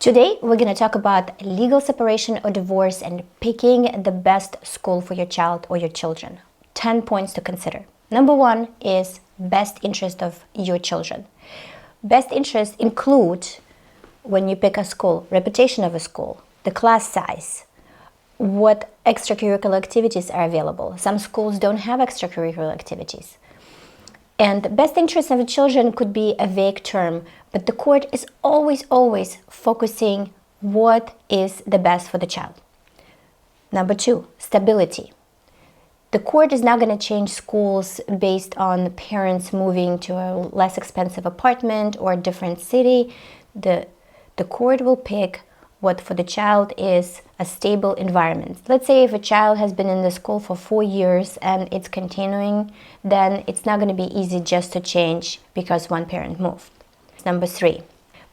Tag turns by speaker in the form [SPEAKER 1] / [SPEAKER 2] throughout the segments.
[SPEAKER 1] Today, we're going to talk about legal separation or divorce and picking the best school for your child or your children. 10 points to consider. Number 1 is best interest of your children. Best interests include, when you pick a school, reputation of a school, the class size, what extracurricular activities are available. Some schools don't have extracurricular activities. And best interest of the children could be a vague term, but the court is always focusing what is the best for the child. Number 2, stability. The court is not going to change schools based on parents moving to a less expensive apartment or a different city. The court will pick what for the child is a stable environment. Let's say if a child has been in the school for 4 years and it's continuing, then it's not going to be easy just to change because one parent moved. Number 3,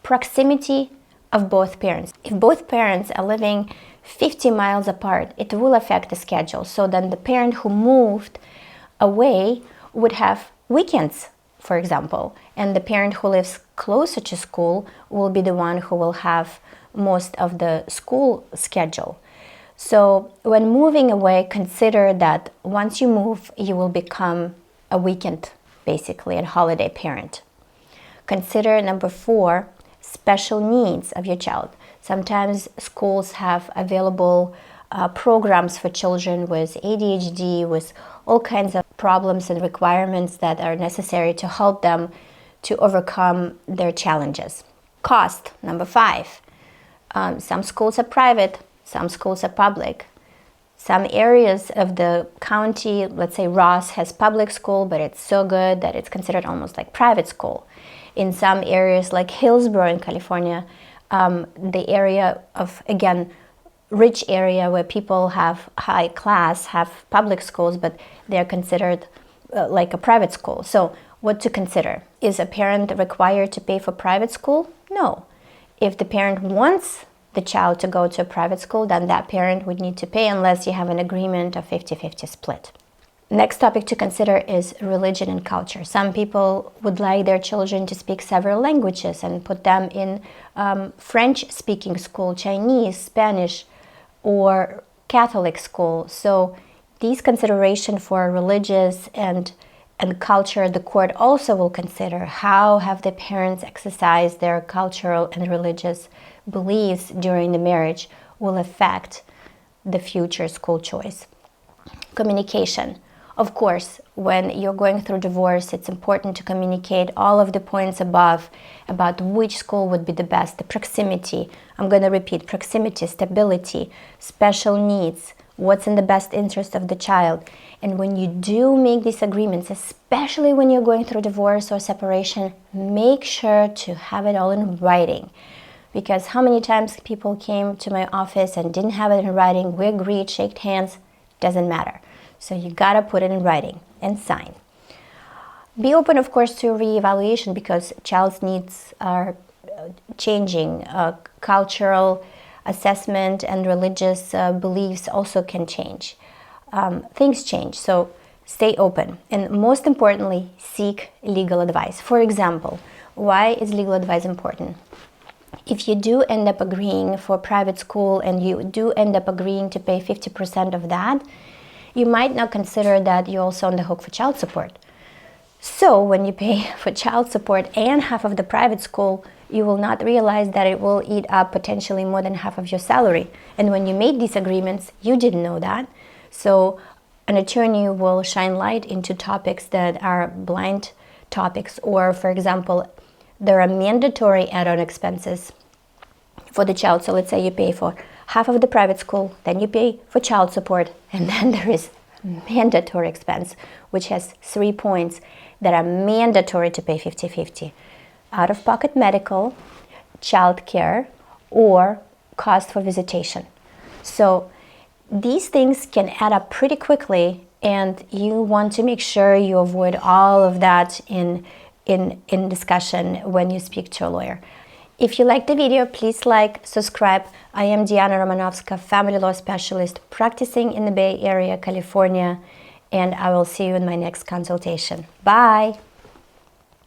[SPEAKER 1] proximity of both parents. If both parents are living 50 miles apart, it will affect the schedule. So then the parent who moved away would have weekends, for example, and the parent who lives closer to school will be the one who will have most of the school schedule. So when moving away, consider that once you move, you will become a weekend, basically, and holiday parent. Consider number 4, special needs of your child. Sometimes schools have available programs for children with ADHD, with all kinds of problems and requirements that are necessary to help them to overcome their challenges. Cost, number 5. Some schools are private, some schools are public. Some areas of the county, let's say Ross has public school, but it's so good that it's considered almost like private school. In some areas like Hillsborough in California, the area of, again, rich area where people have high class, have public schools, but they're considered like a private school. So what to consider? Is a parent required to pay for private school? No. If the parent wants the child to go to a private school, then that parent would need to pay unless you have an agreement of 50-50 split. Next topic to consider is religion and culture. Some people would like their children to speak several languages and put them in French-speaking school, Chinese, Spanish, or Catholic school. So these considerations for religious and culture, the court also will consider how have the parents exercised their cultural and religious beliefs during the marriage will affect the future school choice. Communication. Of course, when you're going through divorce, it's important to communicate all of the points above about which school would be the best, the proximity. I'm going to repeat: proximity, stability, special needs, what's in the best interest of the child. And when you do make these agreements, especially when you're going through divorce or separation, make sure to have it all in writing. Because how many times people came to my office and didn't have it in writing, we agreed, shake hands, doesn't matter. So you gotta put it in writing and sign. Be open, of course, to reevaluation because child's needs are changing. Cultural assessment and religious beliefs also can change. Things change, so stay open. And most importantly, seek legal advice. For example, why is legal advice important? If you do end up agreeing for private school and you do end up agreeing to pay 50% of that, you might not consider that you're also on the hook for child support. So when you pay for child support and half of the private school, you will not realize that it will eat up potentially more than half of your salary. And when you made these agreements, you didn't know that. So an attorney will shine light into topics that are blind topics. Or, for example, there are mandatory add-on expenses for the child. So let's say you pay for half of the private school, then you pay for child support, and then there is mandatory expense, which has 3 points that are mandatory to pay 50-50. Out-of-pocket medical, child care, or cost for visitation. So these things can add up pretty quickly, and you want to make sure you avoid all of that in discussion when you speak to a lawyer. If you liked the video, please like, subscribe. I am Diana Romanovska, family law specialist practicing in the Bay Area, California, and I will see you in my next consultation. Bye!